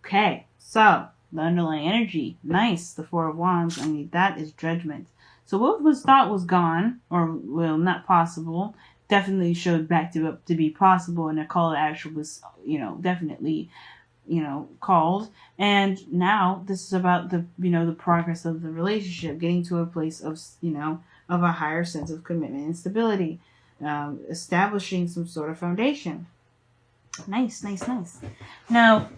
Okay, so the underlying energy, nice. The Four of Wands. I mean, that is judgment. So what was thought was gone, or well, not possible, definitely showed back to be possible, and a call to action was, definitely, called. And now this is about the progress of the relationship, getting to a place of, of a higher sense of commitment and stability, establishing some sort of foundation. Nice, nice, nice. Now,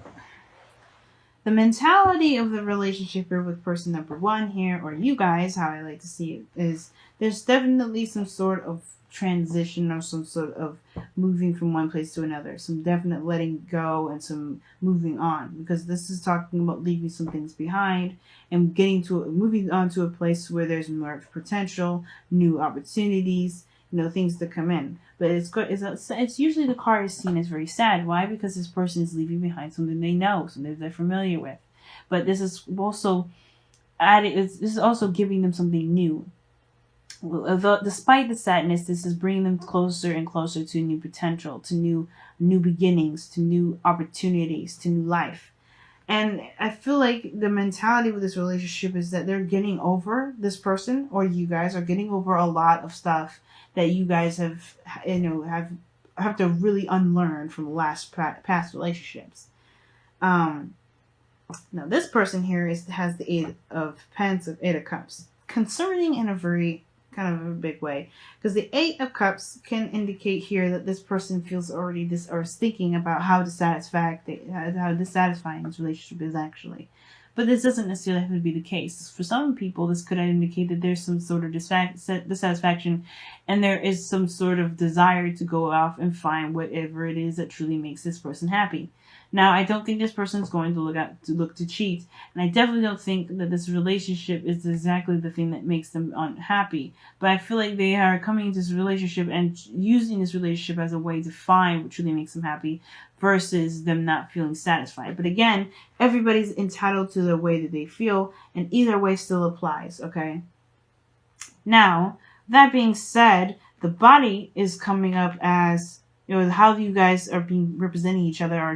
the mentality of the relationship here with person number one here, or you guys, how I like to see it, is there's definitely some sort of transition or some sort of moving from one place to another. Some definite letting go and some moving on. Because this is talking about leaving some things behind and moving on to a place where there's more potential, new opportunities, things to come in. But it's usually the card is seen as very sad. Why? Because this person is leaving behind something they know, something they're familiar with. But this is also this is also giving them something new. Despite the sadness, this is bringing them closer and closer to new potential, to new beginnings, to new opportunities, to new life. And I feel like the mentality with this relationship is that they're getting over this person, or you guys are getting over a lot of stuff that you guys have to really unlearn from last past relationships. Now this person here has the Eight of Cups, concerning in a very kind of a big way, because the Eight of Cups can indicate here that this person feels already or is thinking about how dissatisfying this relationship is actually. But this doesn't necessarily have to be the case. For some people, this could indicate that there's some sort of dissatisfaction, and there is some sort of desire to go off and find whatever it is that truly makes this person happy. Now, I don't think this person is going to look to cheat, and I definitely don't think that this relationship is exactly the thing that makes them unhappy. But I feel like they are coming into this relationship and using this relationship as a way to find what truly makes them happy, versus them not feeling satisfied. But again, everybody's entitled to the way that they feel, and either way still applies. Okay. Now, that being said, the body is coming up as, how you guys are being representing each other, or,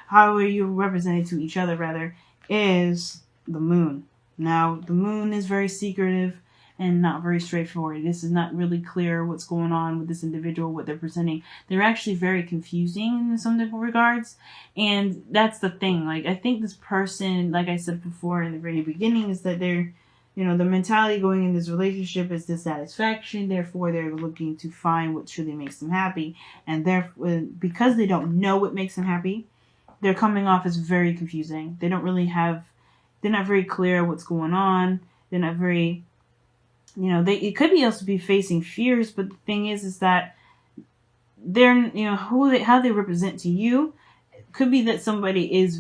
how are you represented to each other, rather, is the moon. Now, the moon is very secretive and not very straightforward. This is not really clear what's going on with this individual, what they're presenting. They're actually very confusing in some different regards. And that's the thing. Like, I think this person, like I said before in the very beginning, is that they're, the mentality going in this relationship is dissatisfaction. Therefore, they're looking to find what truly makes them happy. And therefore, because they don't know what makes them happy, they're coming off as very confusing. They're not very clear what's going on. They're not very, it could be also be facing fears. But the thing is that they're, how they represent to you. Could be that somebody is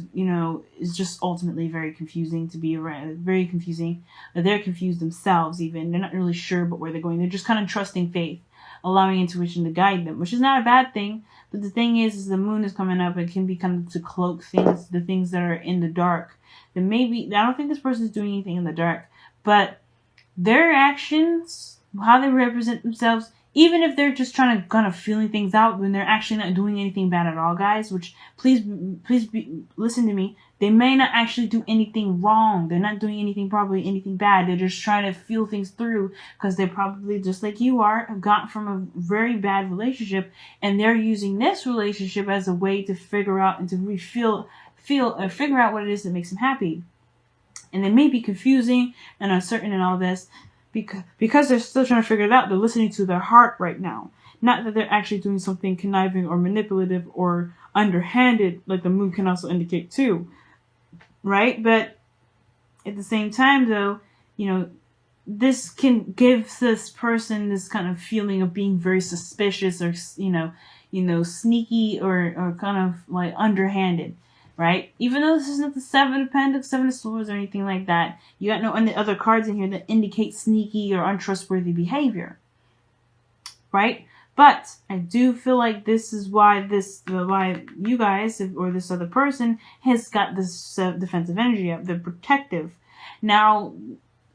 just ultimately very confusing to be around, very confusing. They're confused themselves even. They're not really sure about where they're going. They're just kind of trusting faith, allowing intuition to guide them, which is not a bad thing. But the thing is the moon is coming up. It can be kind of to cloak the things that are in the dark. That maybe, I don't think this person is doing anything in the dark, but their actions, how they represent themselves, even if they're just trying to kind of feeling things out when they're actually not doing anything bad at all, guys, which please listen to me. They may not actually do anything wrong. They're not doing anything bad. They're just trying to feel things through, because they probably, just like you are, have gotten from a very bad relationship, and they're using this relationship as a way to figure out and to figure out what it is that makes them happy. And they may be confusing and uncertain and all this, because they're still trying to figure it out. They're listening to their heart right now. Not that they're actually doing something conniving or manipulative or underhanded, like the moon can also indicate too. Right? But at the same time, though, this can give this person this kind of feeling of being very suspicious, or, sneaky, or kind of like underhanded. Right? Even though this is not the Seven of Pentacles, Seven of Swords, or anything like that, you got no other cards in here that indicate sneaky or untrustworthy behavior. Right? But I do feel like this is why you guys, or this other person, has got this defensive energy up. They're protective. Now,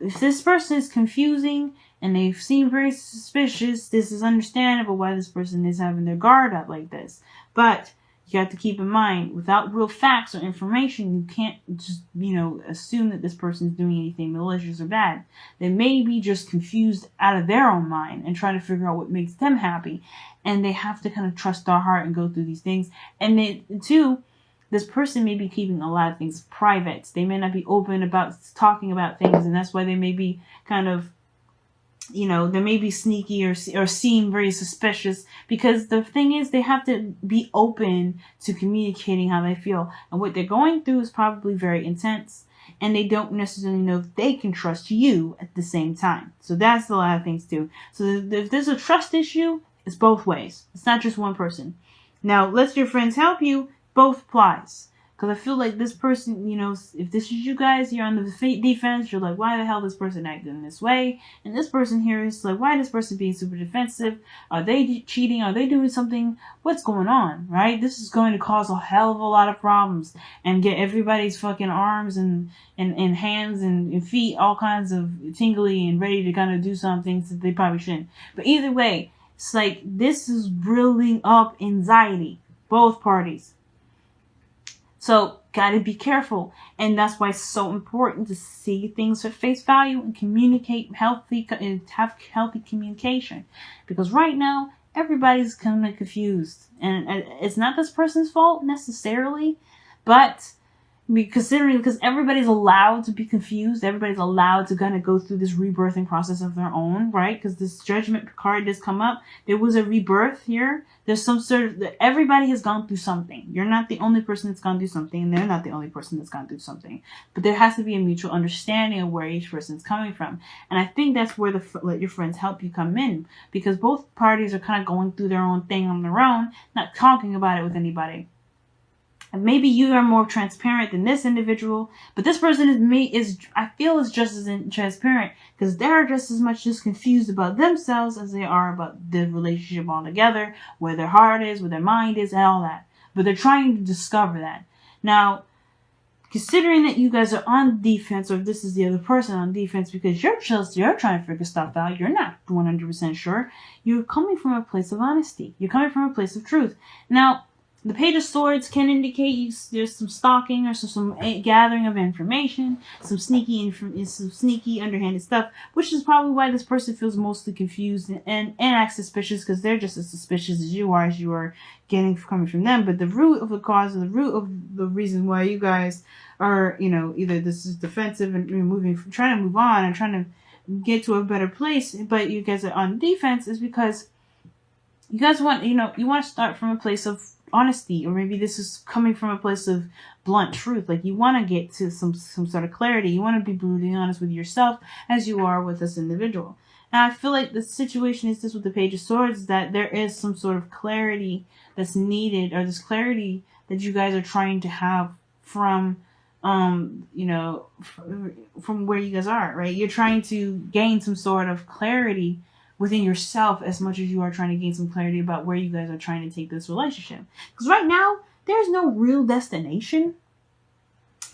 if this person is confusing and they seem very suspicious, this is understandable why this person is having their guard up like this. But You have to keep in mind, without real facts or information, you can't just, assume that this person's doing anything malicious or bad. They may be just confused out of their own mind and trying to figure out what makes them happy. And they have to kind of trust their heart and go through these things. And too, this person may be keeping a lot of things private. They may not be open about talking about things, and that's why they may be kind of, they may be sneaky or seem very suspicious, because the thing is, they have to be open to communicating how they feel. And what they're going through is probably very intense, and they don't necessarily know if they can trust you at the same time. So that's a lot of things too. So if there's a trust issue, it's both ways. It's not just one person. Now, let your friends help you. Both applies. Because I feel like this person, if this is you guys, you're on the defense, you're like, why the hell this person acting this way? And this person here is like, why this person being super defensive? Are they cheating? Are they doing something? What's going on, right? This is going to cause a hell of a lot of problems and get everybody's fucking arms and hands and feet all kinds of tingly and ready to kind of do some things that they probably shouldn't. But either way, it's like, this is building up anxiety. Both parties. So, gotta be careful. And that's why it's so important to see things at face value and communicate have healthy communication. Because right now, everybody's kind of confused. And it's not this person's fault necessarily, but because everybody's allowed to be confused, everybody's allowed to kind of go through this rebirthing process of their own, right? Because this judgment card does come up. There was a rebirth here. There's some everybody has gone through something. You're not the only person that's gone through something, and they're not the only person that's gone through something. But there has to be a mutual understanding of where each person's coming from. And I think that's where let your friends help you come in, because both parties are kind of going through their own thing on their own, not talking about it with anybody. And maybe you are more transparent than this individual, but this person is just as transparent, because they're just as much just confused about themselves as they are about the relationship altogether, where their heart is, where their mind is, and all that. But they're trying to discover that. Now, considering that you guys are on defense, or if this is the other person on defense, because you're trying to figure stuff out, you're not 100% sure, you're coming from a place of honesty. You're coming from a place of truth. Now, the Page of Swords can indicate there's some stalking or some gathering of information, some sneaky underhanded stuff, which is probably why this person feels mostly confused and acts suspicious, because they're just as suspicious as you are coming from them. But the root of the cause, or the root of the reason why you guys are, either this is defensive and trying to move on and trying to get to a better place, but you guys are on defense, is because you guys want, you want to start from a place of honesty, or maybe this is coming from a place of blunt truth. Like, you want to get to some sort of clarity. You want to be brutally honest with yourself as you are with this individual. And I feel like the situation is this with the Page of Swords, that there is some sort of clarity that's needed, or this clarity that you guys are trying to have from from where you guys are, right? You're trying to gain some sort of clarity within yourself as much as you are trying to gain some clarity about where you guys are trying to take this relationship. Because right now, there's no real destination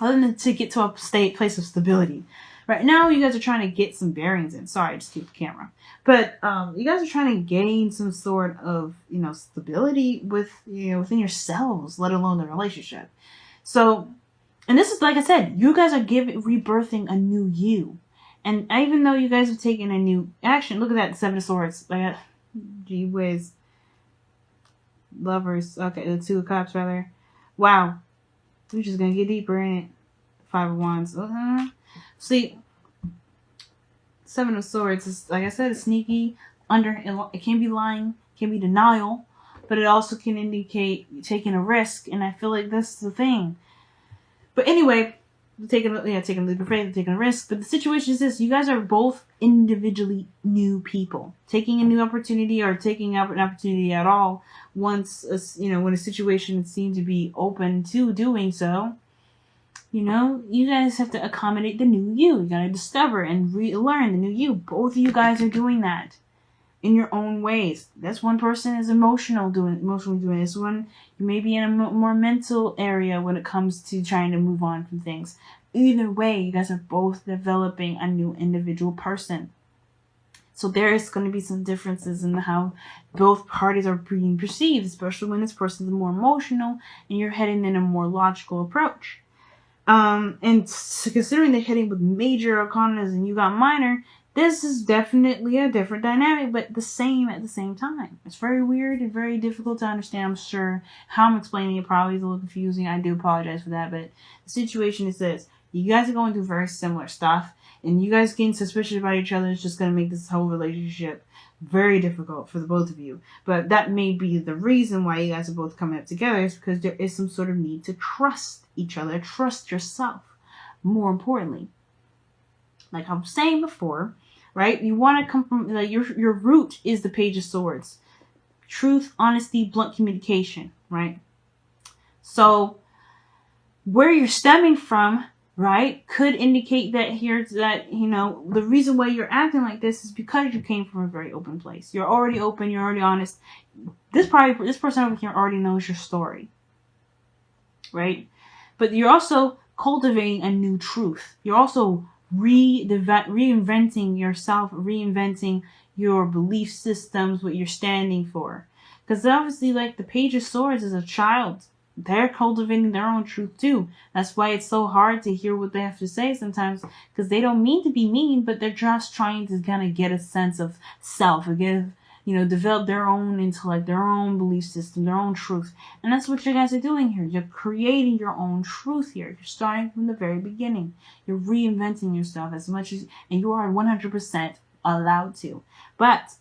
other than to get to a place of stability. Right now, you guys are trying to get some bearings in. Sorry, I just keep the camera. But you guys are trying to gain some sort of, stability within yourselves, let alone the relationship. So, and this is, like I said, you guys are rebirthing a new you. And even though you guys have taken a new action, look at that, 7 of Swords. Gee whiz. Lovers. Okay, the 2 of Cups, rather. Wow. We're just going to get deeper in it. 5 of Wands. See, 7 of Swords is, like I said, it's sneaky. It can be lying. It can be denial. But it also can indicate taking a risk. And I feel like that's the thing. But anyway, taking a leap of faith, taking a risk. But the situation is this: you guys are both individually new people, taking a new opportunity, or taking up an opportunity at all. Once when a situation seems to be open to doing so, you guys have to accommodate the new you. You gotta discover and relearn the new you. Both of you guys are doing that in your own ways. This one person is emotionally doing this one. You may be in a more mental area when it comes to trying to move on from things. Either way, you guys are both developing a new individual person. So there is going to be some differences in how both parties are being perceived, especially when this person is more emotional and you're heading in a more logical approach. And considering they're heading with major arcanas and you got minor, this is definitely a different dynamic, but the same at the same time. It's very weird and very difficult to understand. I'm sure how I'm explaining it probably is a little confusing. I do apologize for that, but the situation is this. You guys are going through very similar stuff, and you guys getting suspicious about each other is just going to make this whole relationship very difficult for the both of you. But that may be the reason why you guys are both coming up together, is because there is some sort of need to trust each other, trust yourself, more importantly. Like I was saying before, right? You want to come from, like, your root is the Page of Swords. Truth, honesty, blunt communication, right? So where you're stemming from, right, could indicate that here that, you know, the reason why you're acting like this is because you came from a very open place. You're already open, you're already honest. This person over here already knows your story, right? But you're also cultivating a new truth. You're also reinventing yourself, reinventing your belief systems, what you're standing for. Because obviously, like, the Page of Swords is a child. They're cultivating their own truth too. That's why it's so hard to hear what they have to say sometimes, because they don't mean to be mean, but they're just trying to kind of get a sense of self, again, you know, develop their own intellect, their own belief system, their own truth. And that's what you guys are doing here. You're creating your own truth here. You're starting from the very beginning. You're reinventing yourself as much as, and you are 100% allowed to. But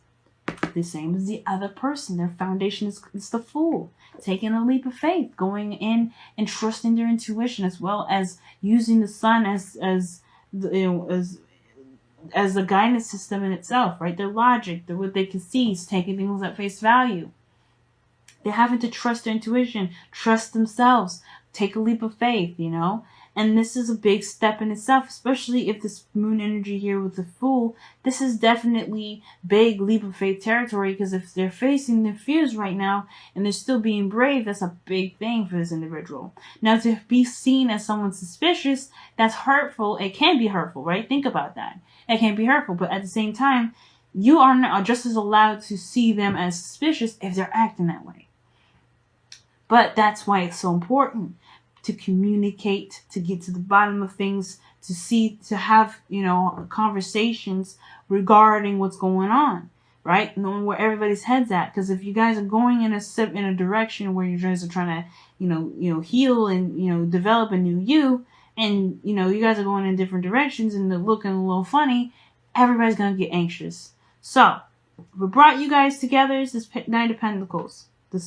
the same as the other person, their foundation is the Fool. Taking a leap of faith, going in and trusting their intuition, as well as using the Sun as a guidance system in itself, right? Their logic, what they can see, is taking things at face value. They're having to trust their intuition, trust themselves, take a leap of faith, you know? And this is a big step in itself, especially if this moon energy here with the Fool, this is definitely big leap of faith territory, because if they're facing their fears right now and they're still being brave, that's a big thing for this individual. Now, to be seen as someone suspicious, that's hurtful. It can be hurtful, right? Think about that. It can be hurtful, but at the same time, you are just as allowed to see them as suspicious if they're acting that way. But that's why it's so important to communicate, to get to the bottom of things, to have, you know, conversations regarding what's going on, right? Knowing where everybody's head's at. Because if you guys are going in a direction where you guys are trying to, you know, heal and, you know, develop a new you, and, you know, you guys are going in different directions and they're looking a little funny, everybody's going to get anxious. So, what brought you guys together is this Knight of Pentacles. I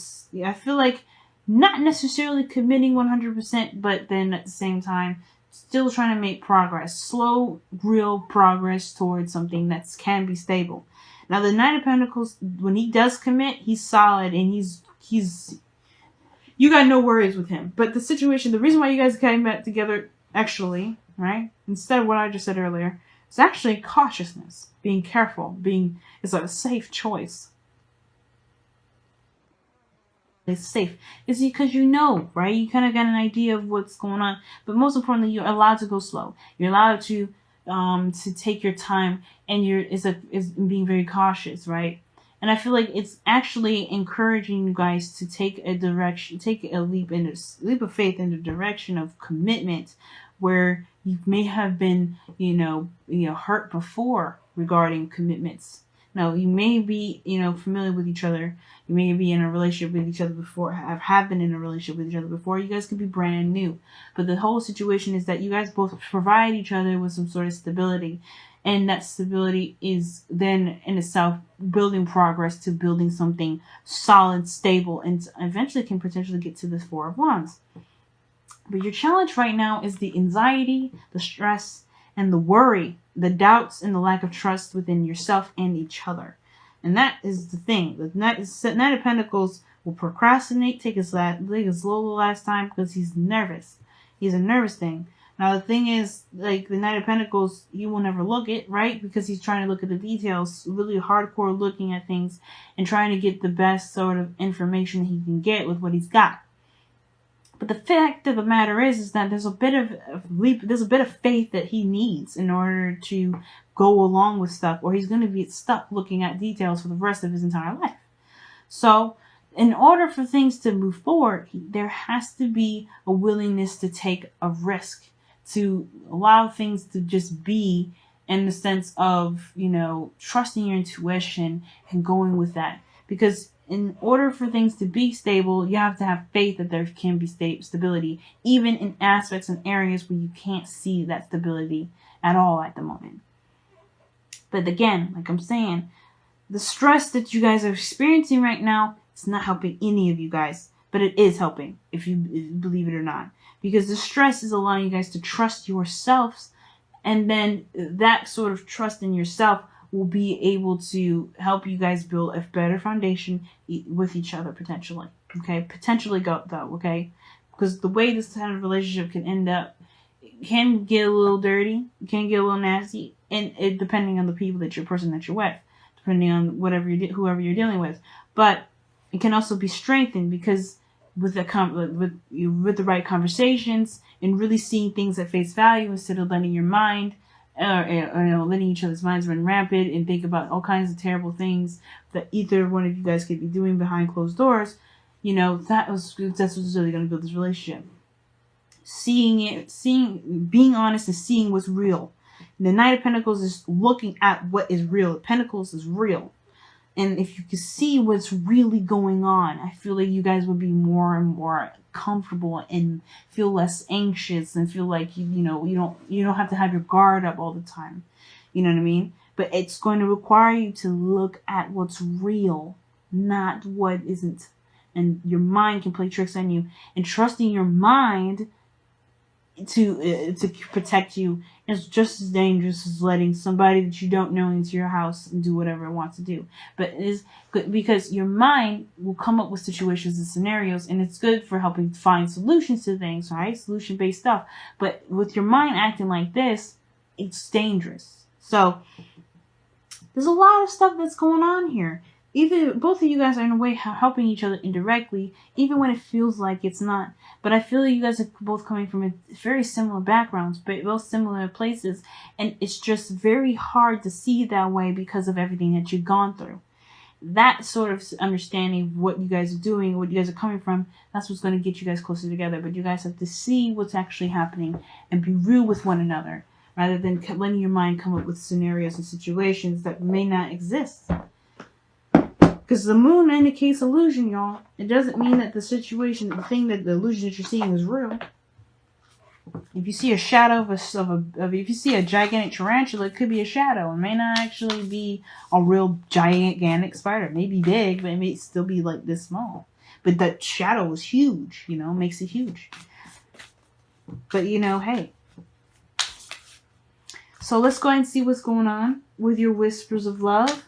feel like not necessarily committing 100%, but then at the same time, still trying to make progress. Slow, real progress towards something that can be stable. Now, the Knight of Pentacles, when he does commit, he's solid, and he's you got no worries with him. But the situation, the reason why you guys came back together, actually, right, instead of what I just said earlier, it's actually cautiousness, being careful, it's like a safe choice. It's safe. It's because you know, right? You kind of got an idea of what's going on. But most importantly, you're allowed to go slow. You're allowed to take your time, and it's being very cautious, right? And I feel like it's actually encouraging you guys to take a leap of faith in the direction of commitment, where you may have been, you know, hurt before regarding commitments. Now, you may be, you know, familiar with each other. You may be in a relationship with each other before, have been in a relationship with each other before. You guys could be brand new. But the whole situation is that you guys both provide each other with some sort of stability. And that stability is then in itself building progress to building something solid, stable, and eventually can potentially get to the Four of Wands. But your challenge right now is the anxiety, the stress, and the worry, the doubts, and the lack of trust within yourself and each other. And that is the thing. The Knight of Pentacles will procrastinate, take it slow the last time, because he's nervous. He's a nervous thing. Now, the thing is, like, the Knight of Pentacles, he will never look it, right? Because he's trying to look at the details, really hardcore looking at things, and trying to get the best sort of information he can get with what he's got. But the fact of the matter is that there's a bit of faith that he needs in order to go along with stuff, or he's going to be stuck looking at details for the rest of his entire life. So, in order for things to move forward, there has to be a willingness to take a risk, to allow things to just be, in the sense of, trusting your intuition and going with that. Because in order for things to be stable, you have to have faith that there can be stability, even in aspects and areas where you can't see that stability at all at the moment. But again, like I'm saying, the stress that you guys are experiencing right now, it's not helping any of you guys, but it is helping, if you believe it or not. Because the stress is allowing you guys to trust yourselves, and then that sort of trust in yourself will be able to help you guys build a better foundation with each other, potentially. Okay? Potentially though, okay? Because the way this kind of relationship can end up, it can get a little dirty, it can get a little nasty, and it depending on the people that you're with, depending on whoever you're dealing with. But it can also be strengthened because with the right conversations and really seeing things at face value instead of letting your mind, letting each other's minds run rampant and think about all kinds of terrible things that either one of you guys could be doing behind closed doors. That's what's really going to build this relationship. Being honest and seeing what's real. The Knight of Pentacles is looking at what is real. Pentacles is real. And if you can see what's really going on, I feel like you guys would be more and more comfortable and feel less anxious and feel like you don't have to have your guard up all the time. You know what I mean? But it's going to require you to look at what's real, not what isn't. And your mind can play tricks on you. And trusting your mind to protect you is just as dangerous as letting somebody that you don't know into your house and do whatever it wants to do. But it is good because your mind will come up with situations and scenarios, and it's good for helping find solutions to things, right? Solution-based stuff. But with your mind acting like this, it's dangerous. So there's a lot of stuff that's going on here. Both of you guys are in a way helping each other indirectly, even when it feels like it's not. But I feel like you guys are both coming from very similar backgrounds, but both similar places. And it's just very hard to see that way because of everything that you've gone through. That sort of understanding of what you guys are doing, what you guys are coming from, that's what's going to get you guys closer together. But you guys have to see what's actually happening and be real with one another, rather than letting your mind come up with scenarios and situations that may not exist. Because the moon indicates illusion, y'all. It doesn't mean that the illusion that you're seeing is real. If you see a shadow if you see a gigantic tarantula, it could be a shadow. It may not actually be a real gigantic spider. It may be big, but it may still be like this small. But that shadow is huge, makes it huge. But hey. So let's go ahead and see what's going on with your whispers of love.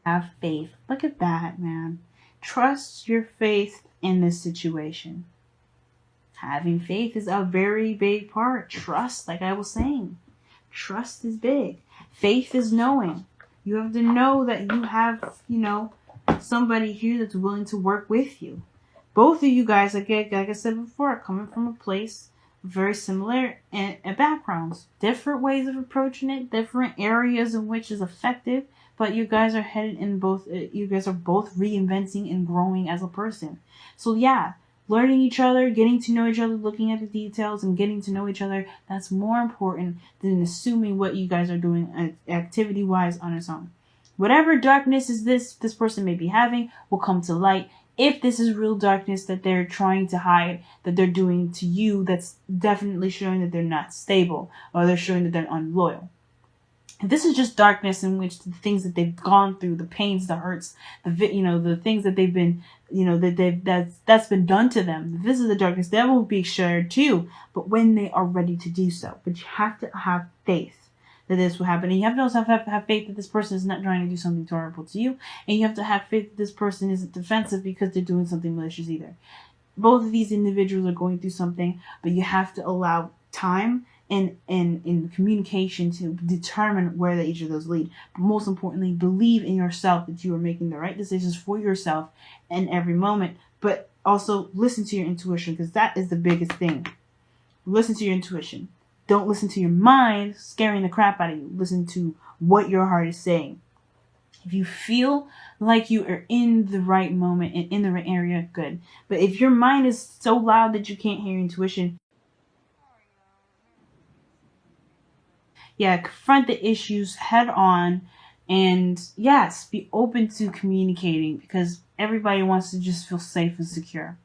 Have faith. Look at that, man. Trust your faith in this situation. Having faith is a very big part. Trust, like I was saying. Trust is big. Faith is knowing. You have to know that you have, somebody here that's willing to work with you. Both of you guys, like I said before, are coming from a place very similar in backgrounds. Different ways of approaching it. Different areas in which is effective. But you guys are headed in both, you guys are both reinventing and growing as a person. So yeah, learning each other, getting to know each other, looking at the details and getting to know each other, that's more important than assuming what you guys are doing activity-wise on its own. Whatever darkness is this person may be having will come to light. If this is real darkness that they're trying to hide, that they're doing to you, that's definitely showing that they're not stable, or they're showing that they're unloyal. This is just darkness in which the things that they've gone through, the pains, the hurts, the things that they've been, that's been done to them. This is the darkness that will be shared too, but when they are ready to do so. But you have to have faith that this will happen. And you have to also have faith that this person is not trying to do something terrible to you. And you have to have faith that this person isn't defensive because they're doing something malicious either. Both of these individuals are going through something, but you have to allow time in communication to determine where each of those lead. But most importantly, believe in yourself that you are making the right decisions for yourself in every moment. But also listen to your intuition, because that is the biggest thing. Listen to your intuition. Don't listen to your mind scaring the crap out of you. Listen to what your heart is saying. If you feel like you are in the right moment and in the right area, good. But if your mind is so loud that you can't hear your intuition, yeah, confront the issues head on, and yes, be open to communicating, because everybody wants to just feel safe and secure.